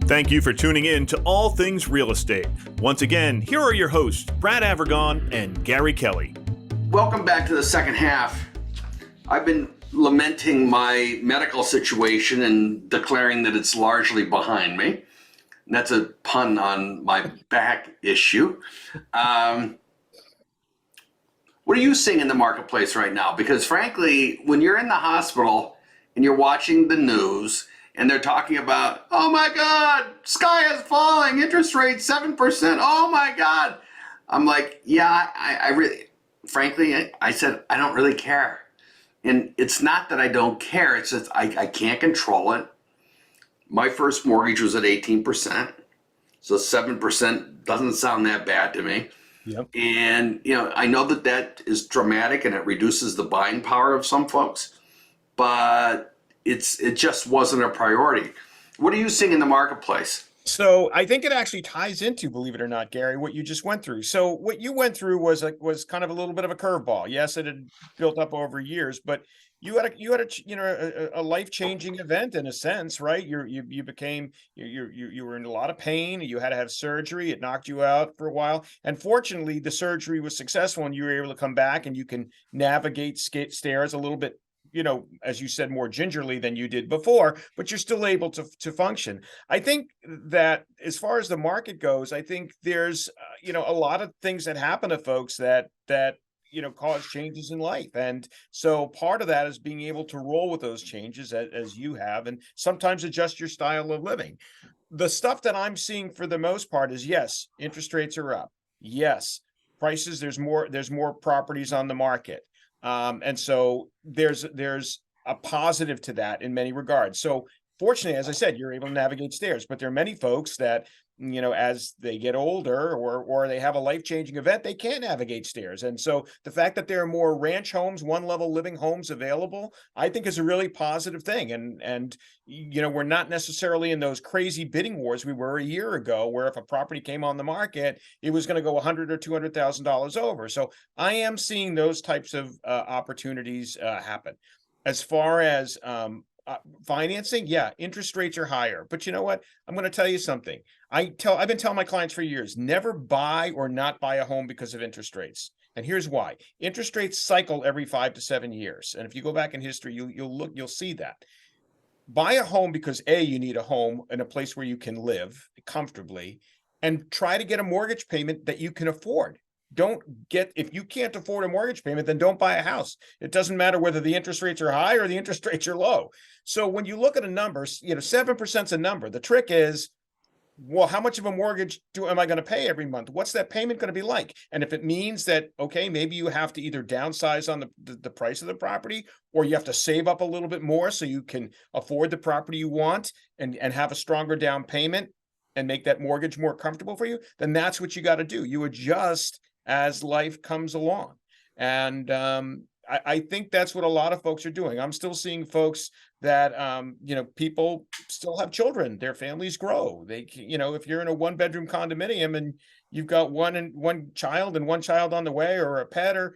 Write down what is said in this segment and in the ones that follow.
Thank you for tuning in to All Things Real Estate. Once again, here are your hosts, Brad Avergon and Gary Kelly. Welcome back to the second half. I've been lamenting my medical situation and declaring that it's largely behind me. And that's a pun on my back issue. What are you seeing in the marketplace right now? Because frankly, when you're in the hospital and you're watching the news and they're talking about, oh my God, sky is falling, interest rate 7%, oh my God. I'm like, yeah, I really, frankly, I said, I don't really care. And it's not that I don't care, it's just I can't control it. My first mortgage was at 18%. So 7% doesn't sound that bad to me. Yep. And, I know that is dramatic and it reduces the buying power of some folks, but it just wasn't a priority. What are you seeing in the marketplace? So I think it actually ties into, believe it or not, Gary, what you just went through. So what you went through was kind of a little bit of a curveball. Yes, it had built up over years, but you had a life-changing event in a sense, right? You were in a lot of pain. You had to have surgery. It knocked you out for a while, and fortunately, the surgery was successful, and you were able to come back, and you can navigate stairs a little bit, as you said, more gingerly than you did before, but you're still able to function. I think that as far as the market goes, I think there's, a lot of things that happen to folks that cause changes in life. And so part of that is being able to roll with those changes as you have, and sometimes adjust your style of living. The stuff that I'm seeing for the most part is, yes, interest rates are up. Yes, prices, there's more properties on the market. And so there's a positive to that in many regards. So fortunately, as I said, you're able to navigate stairs, but there are many folks that, as they get older or they have a life-changing event, they can't navigate stairs. And so the fact that there are more ranch homes, one-level living homes available, I think is a really positive thing. And we're not necessarily in those crazy bidding wars we were a year ago, where if a property came on the market, it was going to go $100,000 or $200,000 over. So I am seeing those types of opportunities happen. As far as financing, yeah, interest rates are higher. But you know what? I'm going to tell you something. I've been telling my clients for years, never buy or not buy a home because of interest rates. And here's why. Interest rates cycle every 5 to 7 years. And if you go back in history, you'll see that. Buy a home because you need a home in a place where you can live comfortably, and try to get a mortgage payment that you can afford. If you can't afford a mortgage payment, then don't buy a house. It doesn't matter whether the interest rates are high or the interest rates are low. So when you look at a number, 7% is a number. The trick is, well, how much of a mortgage am I going to pay every month? What's that payment going to be like? And if it means that, okay, maybe you have to either downsize on the price of the property, or you have to save up a little bit more so you can afford the property you want and have a stronger down payment and make that mortgage more comfortable for you, then that's what you got to do. You adjust as life comes along. And I think that's what a lot of folks are doing. I'm still seeing folks that, people still have children, their families grow. They, if you're in a 1-bedroom condominium and you've got one child and one child on the way, or a pet, or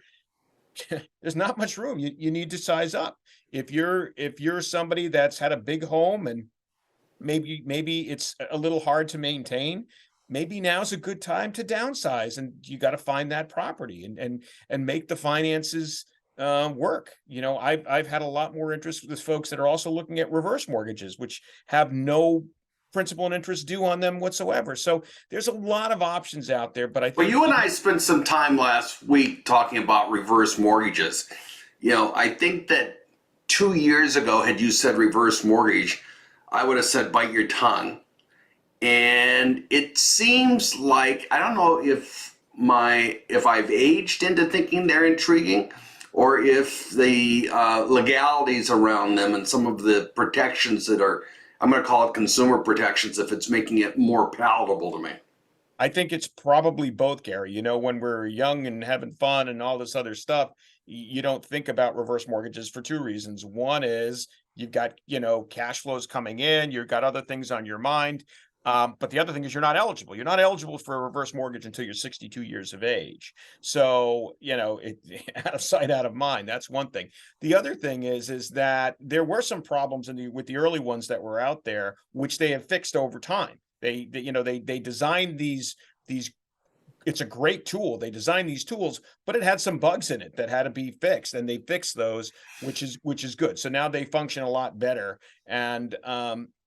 there's not much room. You need to size up. If you're somebody that's had a big home and maybe it's a little hard to maintain, maybe now's a good time to downsize, and you got to find that property and make the finances work. I've had a lot more interest with folks that are also looking at reverse mortgages, which have no principal and interest due on them whatsoever. So there's a lot of options out there, but I think you and I spent some time last week talking about reverse mortgages. I think that 2 years ago, had you said reverse mortgage, I would have said bite your tongue. And it seems like, I don't know if I've aged into thinking they're intriguing, or if the legalities around them and some of the protections that are, I'm going to call it consumer protections, if it's making it more palatable to me. I think it's probably both, Gary. When we're young and having fun and all this other stuff, you don't think about reverse mortgages for two reasons. One is you've got, cash flows coming in, you've got other things on your mind. But the other thing is you're not eligible. You're not eligible for a reverse mortgage until you're 62 years of age. So, out of sight, out of mind. That's one thing. The other thing is that there were some problems with the early ones that were out there, which they have fixed over time. They designed these it's a great tool. They designed these tools, but it had some bugs in it that had to be fixed, and they fixed those, which is good. So now they function a lot better, and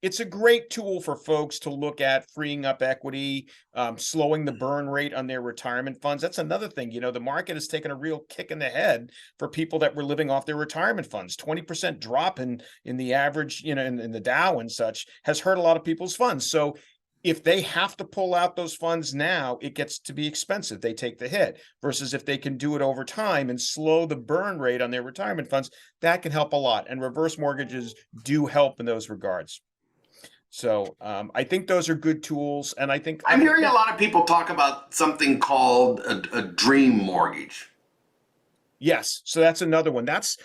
it's a great tool for folks to look at freeing up equity, slowing the burn rate on their retirement funds. That's another thing. The market has taken a real kick in the head for people that were living off their retirement funds. 20% drop in the average, in the Dow and such has hurt a lot of people's funds. So if they have to pull out those funds now, it gets to be expensive. They take the hit, versus if they can do it over time and slow the burn rate on their retirement funds, that can help a lot. And reverse mortgages do help in those regards. So I think those are good tools. And I think I'm hearing a lot of people talk about something called a dream mortgage. Yes, so that's another one. That's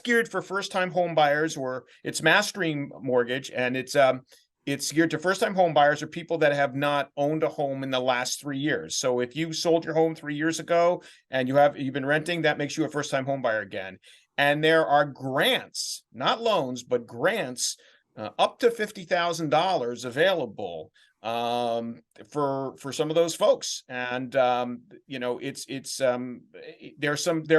geared for first-time home buyers, or it's Mass Dream Mortgage, and it's geared to first-time home buyers or people that have not owned a home in the last 3 years. So if you sold your home 3 years ago and you've been renting, that makes you a first-time home buyer again. And there are grants, not loans, but grants up to $50,000 available for some of those folks. And there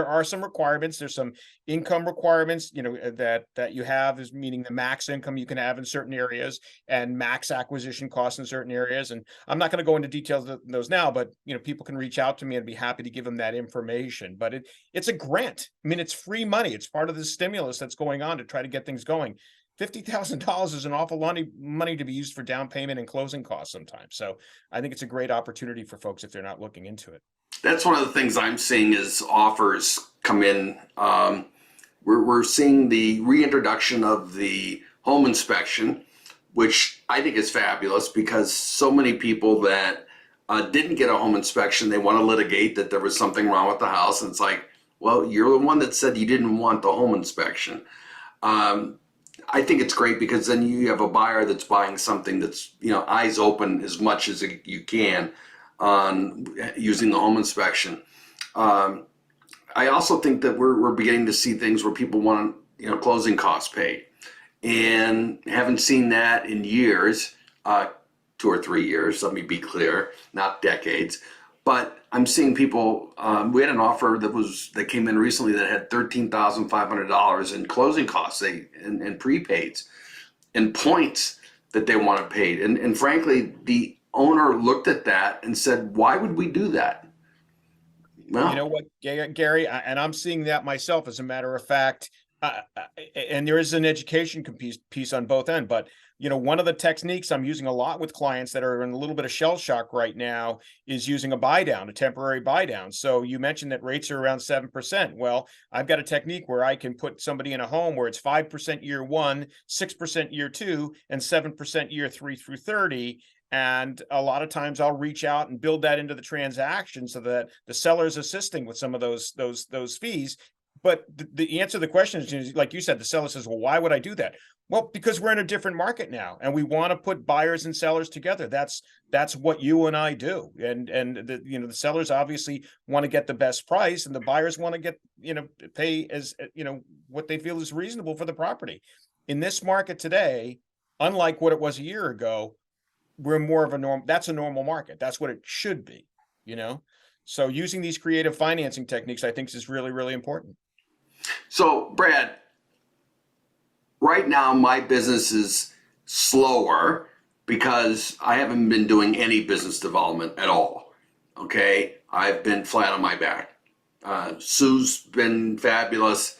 are some requirements. There's some income requirements that you have, is meaning the max income you can have in certain areas and max acquisition costs in certain areas. And I'm not going to go into details of those now, but people can reach out to me and be happy to give them that information. But it's a grant. I mean, it's free money. It's part of the stimulus that's going on to try to get things going. $50,000 is an awful lot of money to be used for down payment and closing costs sometimes. So I think it's a great opportunity for folks if they're not looking into it. That's one of the things I'm seeing is offers come in. We're seeing the reintroduction of the home inspection, which I think is fabulous, because so many people that didn't get a home inspection, they want to litigate that there was something wrong with the house. And it's like, well, you're the one that said you didn't want the home inspection. I think it's great, because then you have a buyer that's buying something that's, eyes open as much as you can on using the home inspection. I also think that we're beginning to see things where people want, closing costs paid, and haven't seen that in years, 2 or 3 years. Let me be clear, not decades. But I'm seeing people. We had an offer that came in recently that had $13,500 in closing costs, and prepaids, and points that they wanted paid. And frankly, the owner looked at that and said, "Why would we do that?" Well, you know what, Gary, and I'm seeing that myself, as a matter of fact. And there is an education piece on both ends, but one of the techniques I'm using a lot with clients that are in a little bit of shell shock right now is using a buy down, a temporary buy down. So you mentioned that rates are around 7%. Well, I've got a technique where I can put somebody in a home where it's 5% year 1, 6% year 2, and 7% year 3 through 30. And a lot of times I'll reach out and build that into the transaction so that the seller's assisting with some of those fees. But the answer to the question is, like you said, the seller says, well, why would I do that? Well, because we're in a different market now, and we want to put buyers and sellers together. That's what you and I do. And the sellers obviously want to get the best price, and the buyers want to get, pay as, what they feel is reasonable for the property. In this market today, unlike what it was a year ago, we're more of a normal. That's a normal market. That's what it should be, So using these creative financing techniques, I think, is really, really important. So, Brad, right now my business is slower because I haven't been doing any business development at all. Okay, I've been flat on my back. Sue's been fabulous.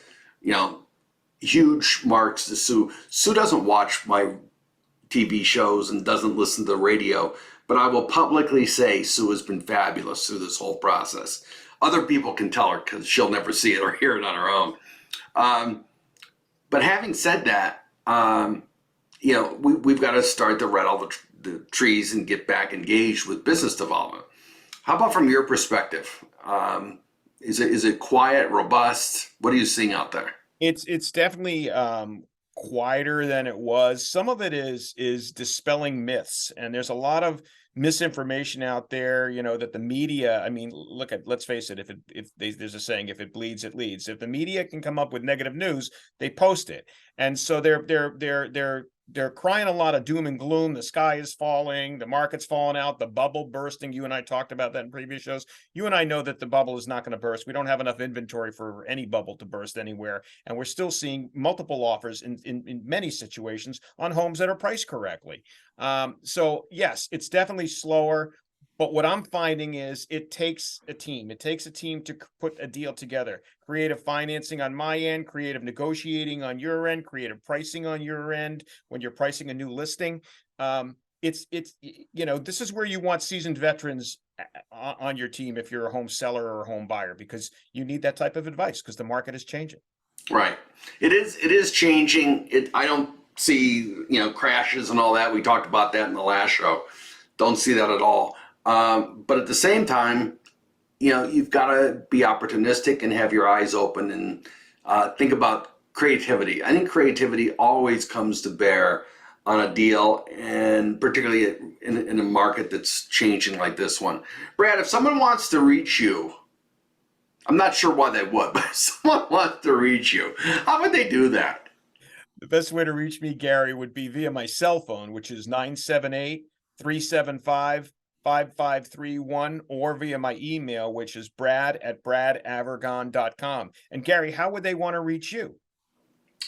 Huge marks to Sue. Sue doesn't watch my TV shows and doesn't listen to the radio, but I will publicly say Sue has been fabulous through this whole process. Other people can tell her because she'll never see it or hear it on her own. But having said that, we've got to start to red all the trees and get back engaged with business development. How about from your perspective? Is it quiet, robust? What are you seeing out there? It's definitely quieter than it was. Some of it is dispelling myths, and there's a lot of misinformation out there, that the media, I mean, let's face it, there's a saying, if it bleeds, it leads. If the media can come up with negative news, they post it. And so they're crying a lot of doom and gloom. The sky is falling, the market's falling out, the bubble bursting. You and I talked about that in previous shows. You and I know that the bubble is not going to burst. We don't have enough inventory for any bubble to burst anywhere. And we're still seeing multiple offers in many situations on homes that are priced correctly. So yes, it's definitely slower. But what I'm finding is it takes a team. It takes a team to put a deal together. Creative financing on my end, creative negotiating on your end, creative pricing on your end when you're pricing a new listing. This is where you want seasoned veterans on your team if you're a home seller or a home buyer, because you need that type of advice because the market is changing. Right. It is changing. I don't see, crashes and all that. We talked about that in the last show. Don't see that at all. But at the same time, you've got to be opportunistic and have your eyes open and think about creativity. I think creativity always comes to bear on a deal, and particularly in a market that's changing like this one. Brad, if someone wants to reach you, I'm not sure why they would, but if someone wants to reach you, how would they do that? The best way to reach me, Gary, would be via my cell phone, which is 978-375-5531, or via my email, which is brad@bradavergon.com. And Gary, how would they want to reach you?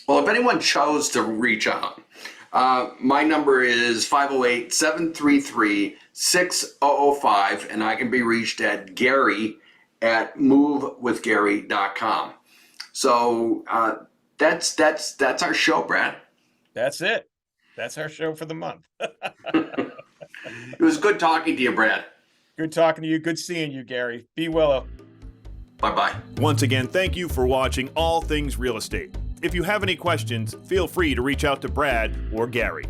Well, if anyone chose to reach out, my number is 508-733-6005, and I can be reached at Gary@movewithgary.com. So that's our show, Brad. That's it. That's our show for the month. It was good talking to you, Brad. Good talking to you. Good seeing you, Gary. Be well. Bye-bye. Once again, thank you for watching All Things Real Estate. If you have any questions, feel free to reach out to Brad or Gary.